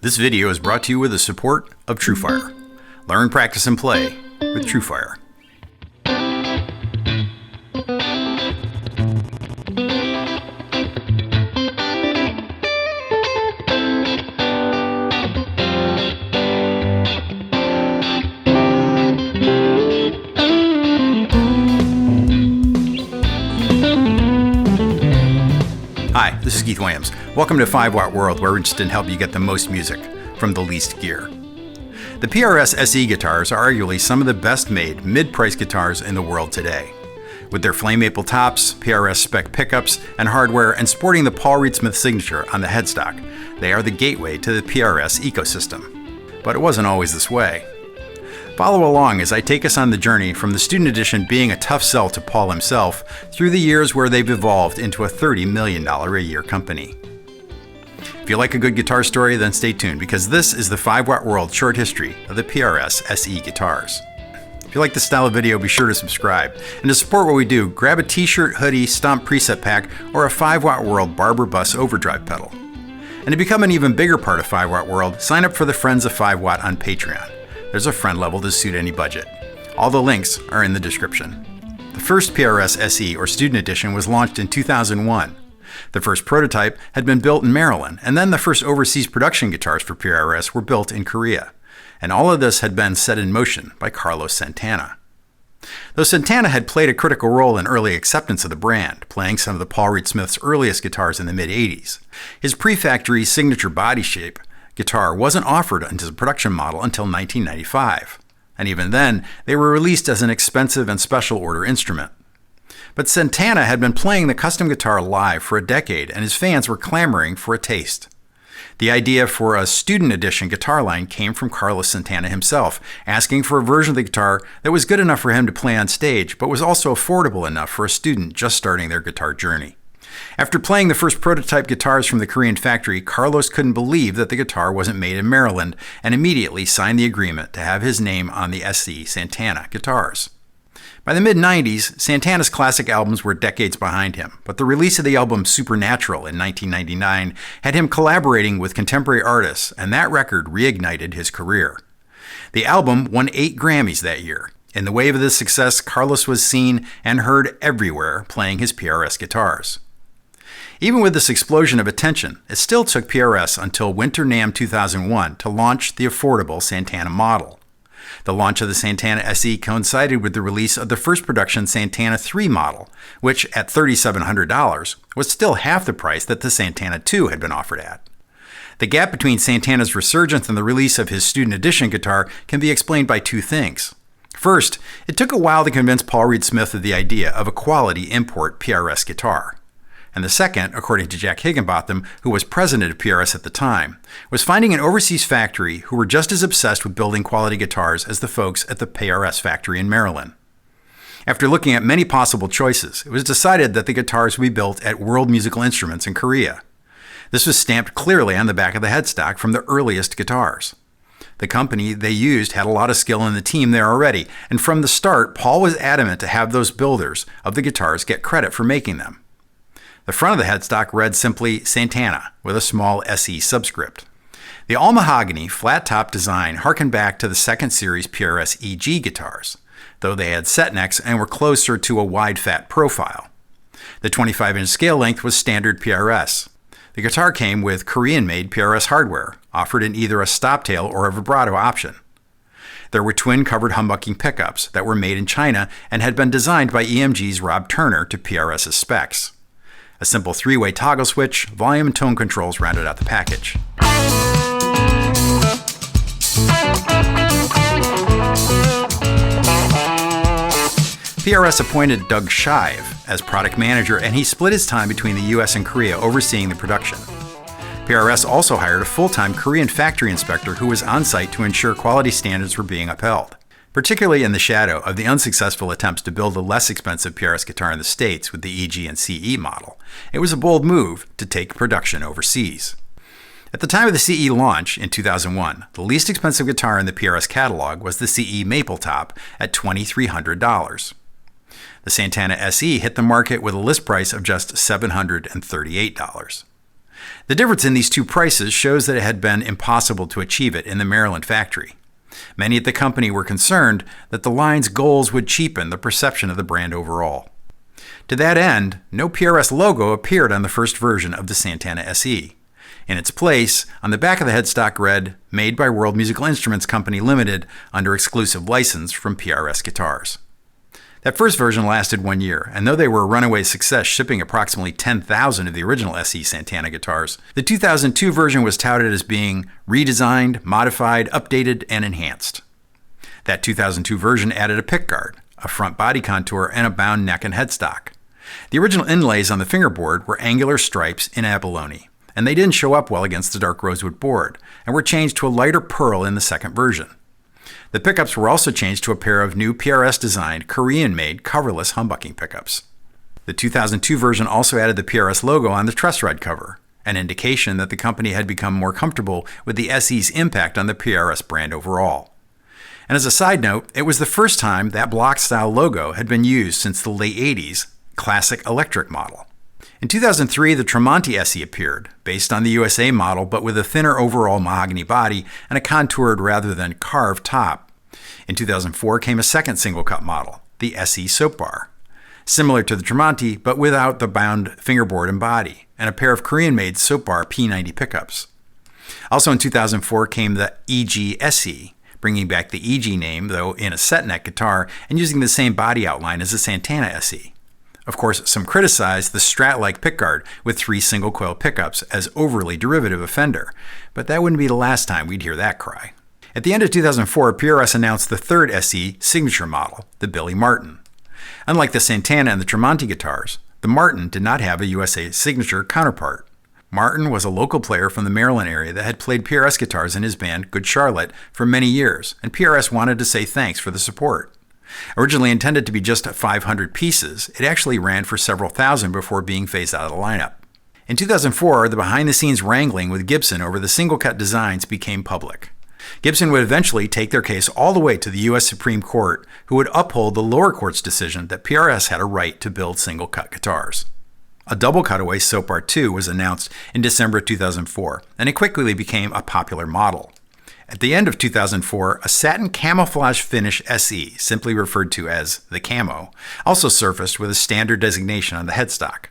This video is brought to you with the support of TrueFire. Learn, practice, and play with TrueFire. Hi, this is Keith Williams. Welcome to 5-Watt World, where we're interested in helping you get the most music from the least gear. The PRS SE guitars are arguably some of the best made mid-price guitars in the world today. With their flame maple tops, PRS spec pickups, and hardware, and sporting the Paul Reed Smith signature on the headstock, they are the gateway to the PRS ecosystem. But it wasn't always this way. Follow along as I take us on the journey from the Student Edition being a tough sell to Paul himself through the years where they've evolved into a $30 million a year company. If you like a good guitar story, then stay tuned, because this is the 5-Watt World short history of the PRS SE guitars. If you like this style of video, be sure to subscribe. And to support what we do, grab a t-shirt, hoodie, stomp preset pack, or a 5-Watt World Barber BUSS Overdrive pedal. And to become an even bigger part of 5-Watt World, sign up for the Friends of 5-Watt on Patreon. There's a friend level to suit any budget. All the links are in the description. The first PRS SE, or Student Edition, was launched in 2001. The first prototype had been built in Maryland, and then the first overseas production guitars for PRS were built in Korea. And all of this had been set in motion by Carlos Santana. Though Santana had played a critical role in early acceptance of the brand, playing some of the Paul Reed Smith's earliest guitars in the mid-80s, his pre-factory signature body shape guitar wasn't offered as a production model until 1995. And even then, they were released as an expensive and special order instrument. But Santana had been playing the custom guitar live for a decade, and his fans were clamoring for a taste. The idea for a Student Edition guitar line came from Carlos Santana himself, asking for a version of the guitar that was good enough for him to play on stage, but was also affordable enough for a student just starting their guitar journey. After playing the first prototype guitars from the Korean factory, Carlos couldn't believe that the guitar wasn't made in Maryland, and immediately signed the agreement to have his name on the SE Santana guitars. By the mid-90s, Santana's classic albums were decades behind him, but the release of the album Supernatural in 1999 had him collaborating with contemporary artists, and that record reignited his career. The album won 8 Grammys that year. In the wave of this success, Carlos was seen and heard everywhere playing his PRS guitars. Even with this explosion of attention, it still took PRS until Winter NAMM 2001 to launch the affordable Santana model. The launch of the Santana SE coincided with the release of the first production Santana 3 model, which at $3,700 was still half the price that the Santana 2 had been offered at. The gap between Santana's resurgence and the release of his Student Edition guitar can be explained by 2 things. First, it took a while to convince Paul Reed Smith of the idea of a quality import PRS guitar. And the second, according to Jack Higginbotham, who was president of PRS at the time, was finding an overseas factory who were just as obsessed with building quality guitars as the folks at the PRS factory in Maryland. After looking at many possible choices, it was decided that the guitars would be built at World Musical Instruments in Korea. This was stamped clearly on the back of the headstock from the earliest guitars. The company they used had a lot of skill in the team there already, and from the start, Paul was adamant to have those builders of the guitars get credit for making them. The front of the headstock read simply Santana with a small SE subscript. The all-mahogany, flat-top design harkened back to the second series PRS EG guitars, though they had set necks and were closer to a wide fat profile. The 25-inch scale length was standard PRS. The guitar came with Korean-made PRS hardware, offered in either a stoptail or a vibrato option. There were twin-covered humbucking pickups that were made in China and had been designed by EMG's Rob Turner to PRS's specs. A simple 3-way toggle switch, volume and tone controls rounded out the package. PRS appointed Doug Shive as product manager, and he split his time between the US and Korea overseeing the production. PRS also hired a full-time Korean factory inspector who was on site to ensure quality standards were being upheld. Particularly in the shadow of the unsuccessful attempts to build a less expensive PRS guitar in the States with the EG and CE model, it was a bold move to take production overseas. At the time of the CE launch in 2001, the least expensive guitar in the PRS catalog was the CE Maple Top at $2,300. The Santana SE hit the market with a list price of just $738. The difference in these two prices shows that it had been impossible to achieve it in the Maryland factory. Many at the company were concerned that the line's goals would cheapen the perception of the brand overall. To that end, no PRS logo appeared on the first version of the Santana SE. In its place, on the back of the headstock read, "Made by World Musical Instruments Company Limited under exclusive license from PRS Guitars." That first version lasted 1 year, and though they were a runaway success, shipping approximately 10,000 of the original SE Santana guitars, the 2002 version was touted as being redesigned, modified, updated, and enhanced. That 2002 version added a pickguard, a front body contour, and a bound neck and headstock. The original inlays on the fingerboard were angular stripes in abalone, and they didn't show up well against the dark rosewood board, and were changed to a lighter pearl in the second version. The pickups were also changed to a pair of new PRS-designed, Korean-made, coverless humbucking pickups. The 2002 version also added the PRS logo on the truss rod cover, an indication that the company had become more comfortable with the SE's impact on the PRS brand overall. And as a side note, it was the first time that block-style logo had been used since the late 80s classic electric model. In 2003, the Tremonti SE appeared, based on the USA model but with a thinner overall mahogany body and a contoured rather than carved top. In 2004 came a second single-cut model, the SE Soap Bar, similar to the Tremonti but without the bound fingerboard and body, and a pair of Korean-made Soap Bar P90 pickups. Also in 2004 came the EG SE, bringing back the EG name, though in a set neck guitar, and using the same body outline as the Santana SE. Of course, some criticized the Strat-like pickguard with 3 single-coil pickups as overly derivative of Fender, but that wouldn't be the last time we'd hear that cry. At the end of 2004, PRS announced the third SE signature model, the Billy Martin. Unlike the Santana and the Tremonti guitars, the Martin did not have a USA signature counterpart. Martin was a local player from the Maryland area that had played PRS guitars in his band Good Charlotte for many years, and PRS wanted to say thanks for the support. Originally intended to be just 500 pieces, it actually ran for several thousand before being phased out of the lineup. In 2004, the behind-the-scenes wrangling with Gibson over the single-cut designs became public. Gibson would eventually take their case all the way to the U.S. Supreme Court, who would uphold the lower court's decision that PRS had a right to build single-cut guitars. A double cutaway Soap Bar 2 was announced in December 2004, and it quickly became a popular model. At the end of 2004, a satin camouflage finish SE, simply referred to as the Camo, also surfaced with a standard designation on the headstock.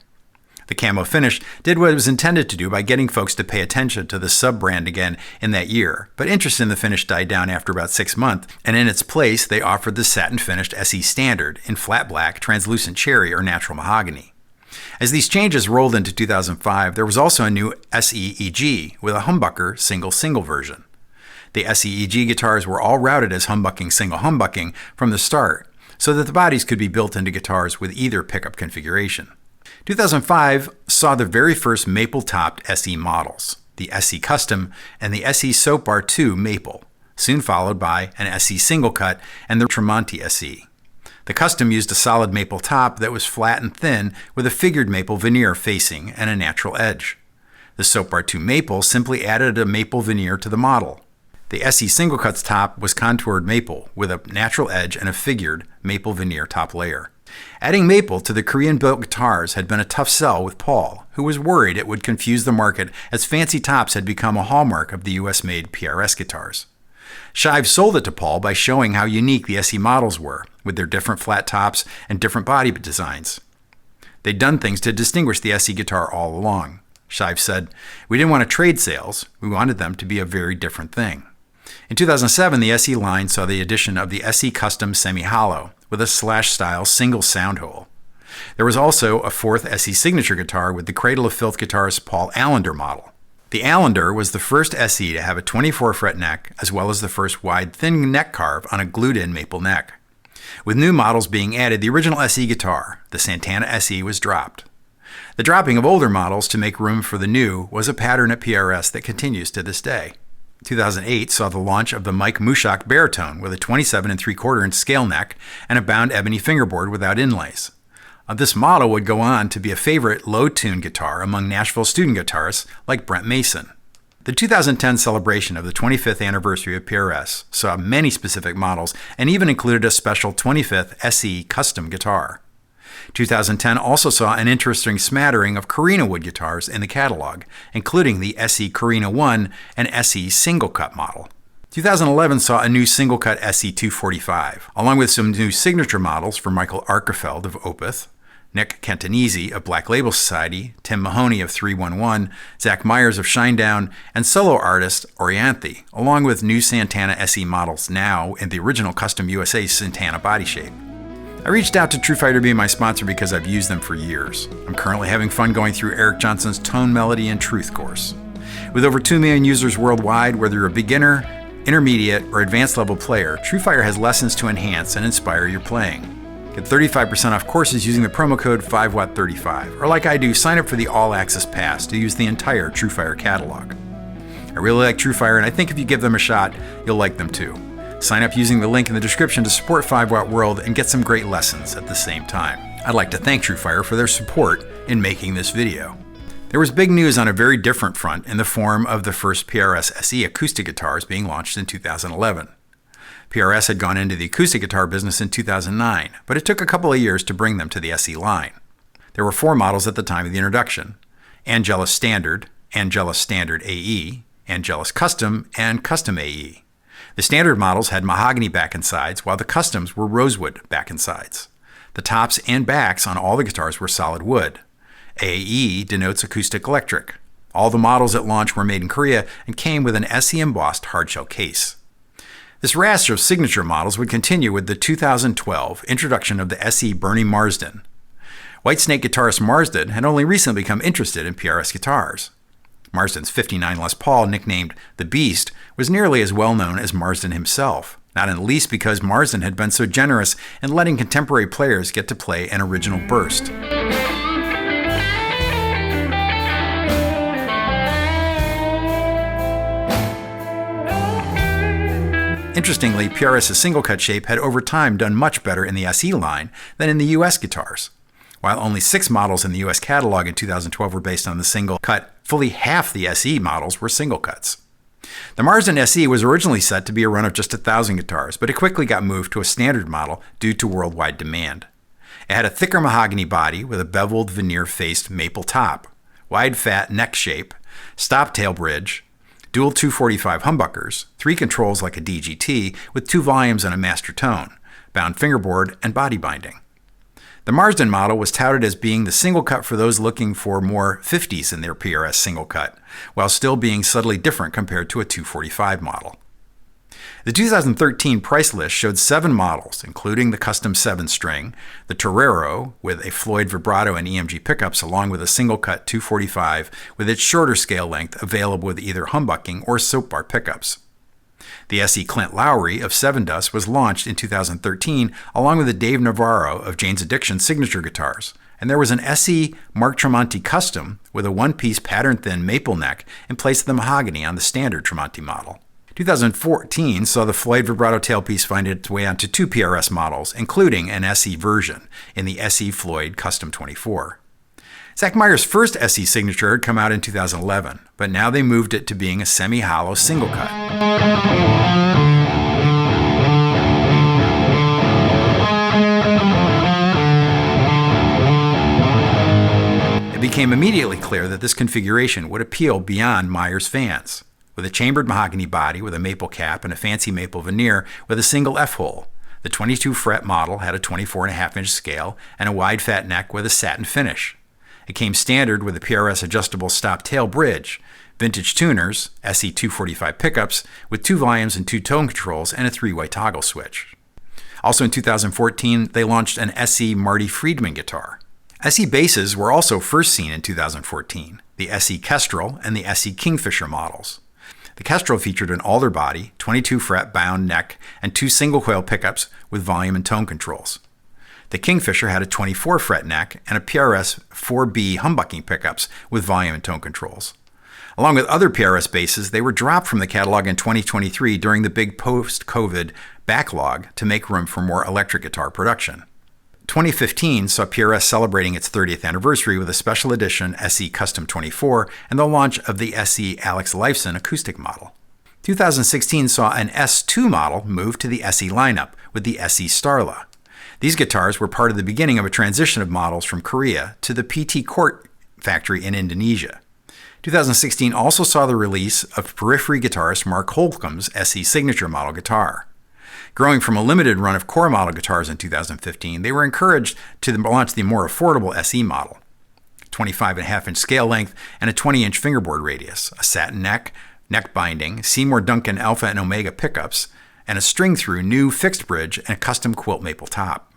The Camo finish did what it was intended to do by getting folks to pay attention to the sub-brand again in that year, but interest in the finish died down after about 6 months, and in its place they offered the satin-finished SE Standard in flat black, translucent cherry, or natural mahogany. As these changes rolled into 2005, there was also a new SE EG with a humbucker single version. The SE EG guitars were all routed as humbucking single humbucking from the start, so that the bodies could be built into guitars with either pickup configuration. 2005 saw the very first maple-topped SE models, the SE Custom and the SE Soap Bar 2 Maple, soon followed by an SE Single Cut and the Tremonti SE. The Custom used a solid maple top that was flat and thin with a figured maple veneer facing and a natural edge. The Soap Bar 2 Maple simply added a maple veneer to the model. The SE Single Cut's top was contoured maple with a natural edge and a figured maple veneer top layer. Adding maple to the Korean-built guitars had been a tough sell with Paul, who was worried it would confuse the market as fancy tops had become a hallmark of the US-made PRS guitars. Shive sold it to Paul by showing how unique the SE models were, with their different flat tops and different body designs. They'd done things to distinguish the SE guitar all along. Shive said, "We didn't want to trade sales, we wanted them to be a very different thing." In 2007, the SE line saw the addition of the SE Custom Semi-Hollow with a slash-style single sound hole. There was also a fourth SE signature guitar with the Cradle of Filth guitarist Paul Allender model. The Allender was the first SE to have a 24-fret neck, as well as the first wide, thin neck carve on a glued-in maple neck. With new models being added, the original SE guitar, the Santana SE, was dropped. The dropping of older models to make room for the new was a pattern at PRS that continues to this day. 2008 saw the launch of the Mike Mushak baritone with a 27 3/4-inch scale neck and a bound ebony fingerboard without inlays. This model would go on to be a favorite low-tune guitar among Nashville student guitarists like Brent Mason. The 2010 celebration of the 25th anniversary of PRS saw many specific models and even included a special 25th SE custom guitar. 2010 also saw an interesting smattering of Carina wood guitars in the catalog, including the SE Carina 1 and SE single cut model. 2011 saw a new single cut SE 245, along with some new signature models for Michael Arkefeld of Opeth, Nick Cantonese of Black Label Society, Tim Mahoney of 311, Zach Myers of Shinedown, and solo artist Orianthe, along with new Santana SE models now in the original Custom USA Santana body shape. I reached out to TrueFighter to be my sponsor because I've used them for years. I'm currently having fun going through Eric Johnson's Tone, Melody, and Truth course. With over 2 million users worldwide, whether you're a beginner, intermediate, or advanced level player, TrueFighter has lessons to enhance and inspire your playing. Get 35% off courses using the promo code 5watt35, or like I do, sign up for the All Access Pass to use the entire TrueFighter catalog. I really like TrueFighter, and I think if you give them a shot, you'll like them too. Sign up using the link in the description to support 5Watt World and get some great lessons at the same time. I'd like to thank TrueFighter for their support in making this video. There was big news on a very different front in the form of the first PRS SE acoustic guitars being launched in 2011. PRS had gone into the acoustic guitar business in 2009, but it took a couple of years to bring them to the SE line. There were 4 models at the time of the introduction: Angelus Standard, Angelus Standard AE, Angelus Custom, and Custom AE. The standard models had mahogany back and sides, while the customs were rosewood back and sides. The tops and backs on all the guitars were solid wood. AE denotes acoustic electric. All the models at launch were made in Korea and came with an SE embossed hardshell case. This raster of signature models would continue with the 2012 introduction of the SE Bernie Marsden. Whitesnake guitarist Marsden had only recently become interested in PRS guitars. Marsden's 59 Les Paul, nicknamed the Beast, was nearly as well known as Marsden himself, not in the least because Marsden had been so generous in letting contemporary players get to play an original burst. Interestingly, PRS's single-cut shape had over time done much better in the SE line than in the US guitars. While only 6 models in the US catalog in 2012 were based on the single cut, fully half the SE models were single cuts. The Marsden SE was originally set to be a run of just 1,000 guitars, but it quickly got moved to a standard model due to worldwide demand. It had a thicker mahogany body with a beveled veneer-faced maple top, wide fat neck shape, stop tail bridge, dual 245 humbuckers, 3 controls like a DGT with 2 volumes and a master tone, bound fingerboard, and body binding. The Marsden model was touted as being the single cut for those looking for more 50s in their PRS single cut, while still being subtly different compared to a 245 model. The 2013 price list showed 7 models, including the Custom 7-string, the Torero with a Floyd vibrato and EMG pickups, along with a single-cut 245 with its shorter scale length available with either humbucking or soap bar pickups. The SE Clint Lowry of Sevendust was launched in 2013, along with the Dave Navarro of Jane's Addiction signature guitars, and there was an SE Mark Tremonti Custom with a one-piece pattern-thin maple neck in place of the mahogany on the standard Tremonti model. 2014 saw the Floyd vibrato tailpiece find its way onto 2 PRS models, including an SE version in the SE Floyd Custom 24. Zach Myers' first SE signature had come out in 2011, but now they moved it to being a semi-hollow single cut. It became immediately clear that this configuration would appeal beyond Myers fans. With a chambered mahogany body with a maple cap and a fancy maple veneer with a single F-hole, the 22-fret model had a 24.5-inch scale and a wide fat neck with a satin finish. It came standard with a PRS adjustable stop tail bridge, vintage tuners, SE 245 pickups with 2 volumes and 2 tone controls and a 3-way toggle switch. Also in 2014, they launched an SE Marty Friedman guitar. SE basses were also first seen in 2014, the SE Kestrel and the SE Kingfisher models. The Kestrel featured an alder body, 22-fret bound neck, and 2 single coil pickups with volume and tone controls. The Kingfisher had a 24-fret neck and a PRS 4B humbucking pickups with volume and tone controls. Along with other PRS basses, they were dropped from the catalog in 2023 during the big post-COVID backlog to make room for more electric guitar production. 2015 saw PRS celebrating its 30th anniversary with a special edition SE Custom 24 and the launch of the SE Alex Lifeson acoustic model. 2016 saw an S2 model move to the SE lineup with the SE Starla. These guitars were part of the beginning of a transition of models from Korea to the PT Court factory in Indonesia. 2016 also saw the release of periphery guitarist Mark Holcomb's SE signature model guitar. Growing from a limited run of core model guitars in 2015, they were encouraged to launch the more affordable SE model. 25.5-inch scale length and a 20-inch fingerboard radius, a satin neck binding, Seymour Duncan Alpha and Omega pickups, and a string-through new fixed bridge and a custom quilt maple top.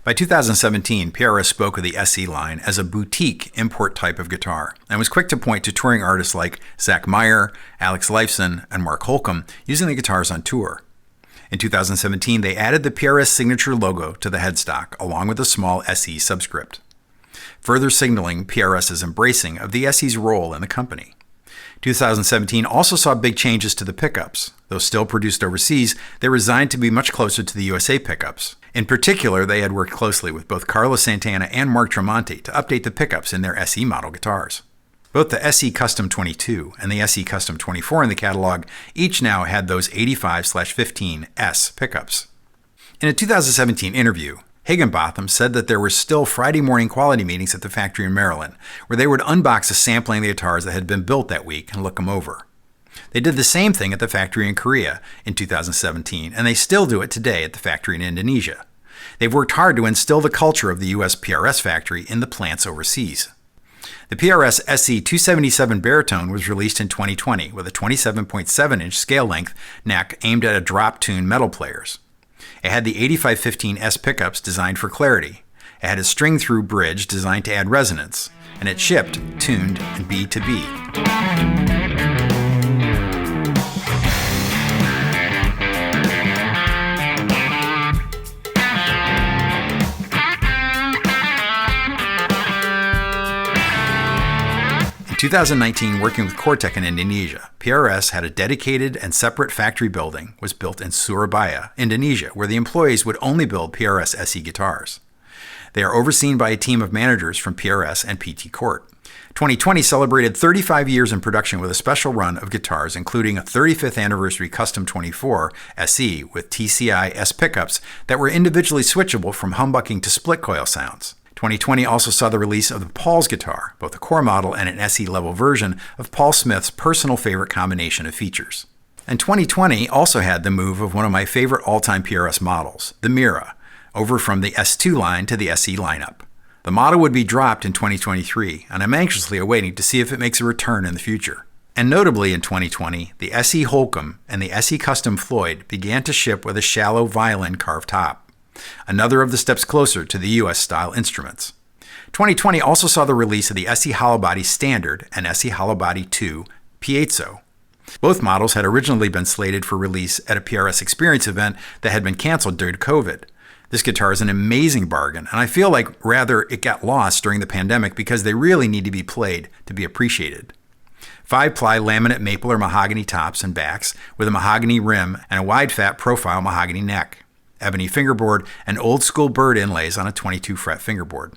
By 2017, PRS spoke of the SE line as a boutique import type of guitar and was quick to point to touring artists like Zach Meyer, Alex Lifeson, and Mark Holcomb using the guitars on tour. In 2017, they added the PRS signature logo to the headstock along with a small SE subscript, further signaling PRS's embracing of the SE's role in the company. 2017 also saw big changes to the pickups. Though still produced overseas, they were designed to be much closer to the USA pickups. In particular, they had worked closely with both Carlos Santana and Mark Tremonti to update the pickups in their SE model guitars. Both the SE Custom 22 and the SE Custom 24 in the catalog each now had those 85/15S pickups. In a 2017 interview, Higginbotham said that there were still Friday morning quality meetings at the factory in Maryland, where they would unbox a sampling of the guitars that had been built that week and look them over. They did the same thing at the factory in Korea in 2017, and they still do it today at the factory in Indonesia. They've worked hard to instill the culture of the US PRS factory in the plants overseas. The PRS SE 277 baritone was released in 2020 with a 27.7-inch scale length neck aimed at drop-tune metal players. It had the 85/15S pickups designed for clarity. It had a string-through bridge designed to add resonance, and it shipped tuned in B2B. In 2019, working with Cortec in Indonesia, PRS had a dedicated and separate factory building was built in Surabaya, Indonesia, where the employees would only build PRS SE guitars. They are overseen by a team of managers from PRS and PT Court. 2020 celebrated 35 years in production with a special run of guitars, including a 35th anniversary Custom 24 SE with TCI S pickups that were individually switchable from humbucking to split coil sounds. 2020 also saw the release of the Paul's guitar, both a core model and an SE-level version of Paul Smith's personal favorite combination of features. And 2020 also had the move of one of my favorite all-time PRS models, the Mira, over from the S2 line to the SE lineup. The model would be dropped in 2023, and I'm anxiously awaiting to see if it makes a return in the future. And notably in 2020, the SE Holcomb and the SE Custom Floyd began to ship with a shallow violin carved top, another of the steps closer to the US-style instruments. 2020 also saw the release of the SE Hollowbody Standard and SE Hollowbody 2 Piezo. Both models had originally been slated for release at a PRS Experience event that had been canceled due to COVID. This guitar is an amazing bargain, and I feel like rather it got lost during the pandemic because they really need to be played to be appreciated. 5-ply laminate maple or mahogany tops and backs with a mahogany rim and a wide fat profile mahogany neck, ebony fingerboard, and old-school bird inlays on a 22-fret fingerboard.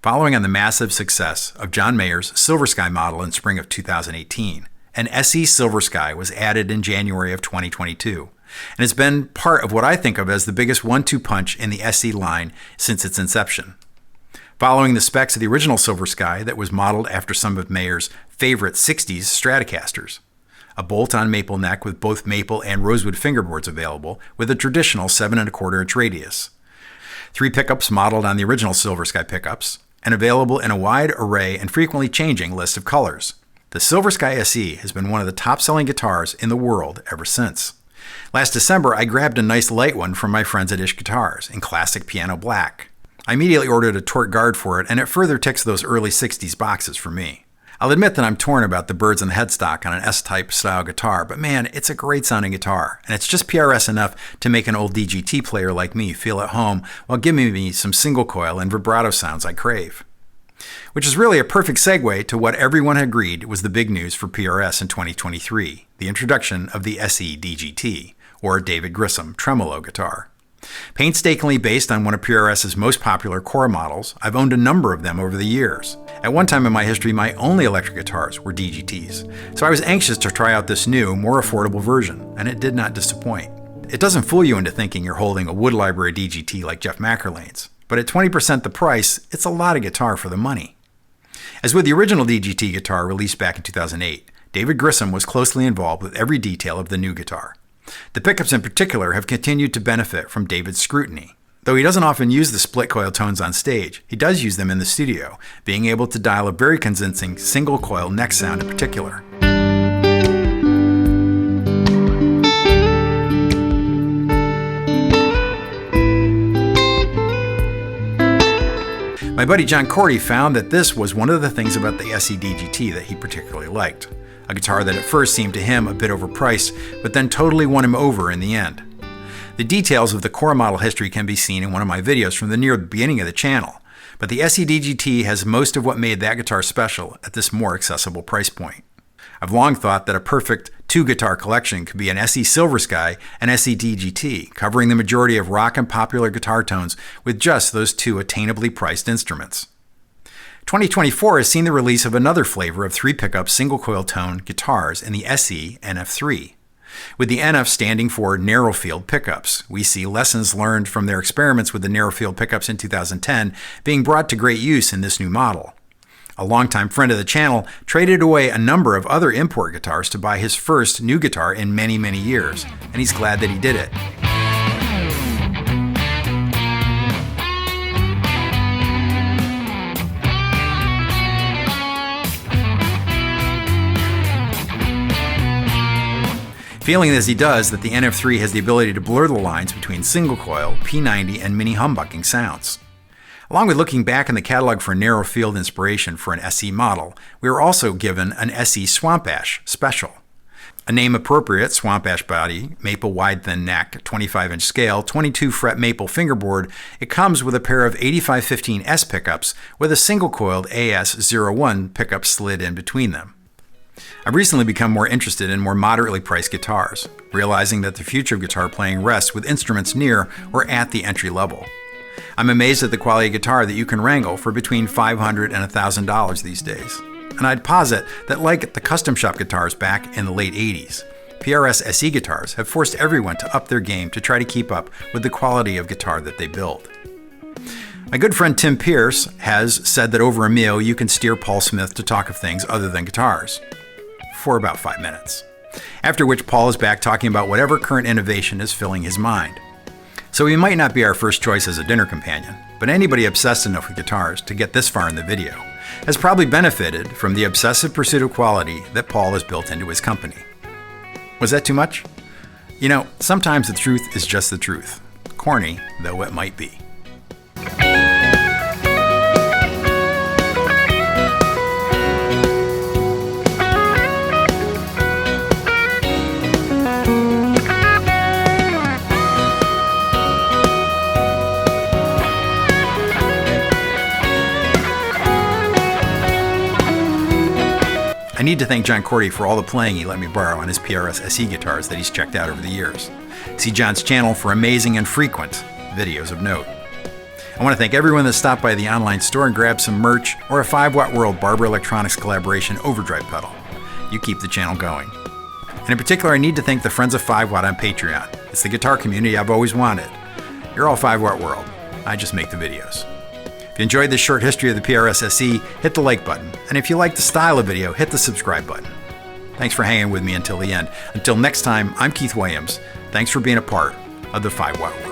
Following on the massive success of John Mayer's Silver Sky model in spring of 2018, an SE Silver Sky was added in January of 2022, and it's been part of what I think of as the biggest 1-2 punch in the SE line since its inception. Following the specs of the original Silver Sky that was modeled after some of Mayer's favorite 60s Stratocasters. A bolt-on maple neck with both maple and rosewood fingerboards available with a traditional 7¼ inch radius. 3 pickups modeled on the original Silver Sky pickups and available in a wide array and frequently changing list of colors. The Silver Sky SE has been one of the top-selling guitars in the world ever since. Last December, I grabbed a nice light one from my friends at Ish Guitars in classic piano black. I immediately ordered a torque guard for it, and it further ticks those early 60s boxes for me. I'll admit that I'm torn about the birds in the headstock on an S-type style guitar, but man, it's a great sounding guitar, and it's just PRS enough to make an old DGT player like me feel at home while giving me some single coil and vibrato sounds I crave. Which is really a perfect segue to what everyone agreed was the big news for PRS in 2023, the introduction of the SE DGT, or David Grissom tremolo guitar. Painstakingly based on one of PRS's most popular core models, I've owned a number of them over the years. At one time in my history, my only electric guitars were DGTs, so I was anxious to try out this new, more affordable version, and it did not disappoint. It doesn't fool you into thinking you're holding a wood library DGT like Jeff Mackerlane's, but at 20% the price, it's a lot of guitar for the money. As with the original DGT guitar released back in 2008, David Grissom was closely involved with every detail of the new guitar. The pickups in particular have continued to benefit from David's scrutiny. Though he doesn't often use the split coil tones on stage, he does use them in the studio, being able to dial a very convincing single coil neck sound in particular. My buddy John Cordy found that this was one of the things about the SE DGT that he particularly liked. A guitar that at first seemed to him a bit overpriced, but then totally won him over in the end. The details of the core model history can be seen in one of my videos from the near beginning of the channel, but the SE DGT has most of what made that guitar special at this more accessible price point. I've long thought that a perfect two-guitar collection could be an SE Silver Sky and SE DGT, covering the majority of rock and popular guitar tones with just those two attainably priced instruments. 2024 has seen the release of another flavor of three-pickup single-coil tone guitars in the SE NF3. With the NF standing for narrow field pickups, we see lessons learned from their experiments with the narrow field pickups in 2010 being brought to great use in this new model. A longtime friend of the channel traded away a number of other import guitars to buy his first new guitar in many, many years, and he's glad that he did it. Feeling as he does that the NF3 has the ability to blur the lines between single coil, P90, and mini humbucking sounds. Along with looking back in the catalog for narrow field inspiration for an SE model, we were also given an SE Swamp Ash Special. A name-appropriate Swamp Ash body, maple wide thin neck, 25-inch scale, 22-fret maple fingerboard, it comes with a pair of 8515S pickups with a single-coiled AS01 pickup slid in between them. I've recently become more interested in more moderately priced guitars, realizing that the future of guitar playing rests with instruments near or at the entry level. I'm amazed at the quality of guitar that you can wrangle for between $500 and $1,000 these days. And I'd posit that like the custom shop guitars back in the late 80s, PRS SE guitars have forced everyone to up their game to try to keep up with the quality of guitar that they build. My good friend Tim Pierce has said that over a meal you can steer Paul Smith to talk of things other than guitars for about 5 minutes, after which Paul is back talking about whatever current innovation is filling his mind. So he might not be our first choice as a dinner companion, but anybody obsessed enough with guitars to get this far in the video has probably benefited from the obsessive pursuit of quality that Paul has built into his company. Was that too much? You know, sometimes the truth is just the truth, corny though it might be. I need to thank John Cordy for all the playing he let me borrow on his PRS SE guitars that he's checked out over the years. See John's channel for amazing and frequent videos of note. I want to thank everyone that stopped by the online store and grabbed some merch or a 5-watt World Barber Electronics collaboration overdrive pedal. You keep the channel going. And in particular, I need to thank the Friends of 5-Watt on Patreon. It's the guitar community I've always wanted. You're all 5-watt World. I just make the videos. If you enjoyed this short history of the PRS SE, hit the like button. And if you like the style of video, hit the subscribe button. Thanks for hanging with me until the end. Until next time, I'm Keith Williams. Thanks for being a part of the 5-watt World.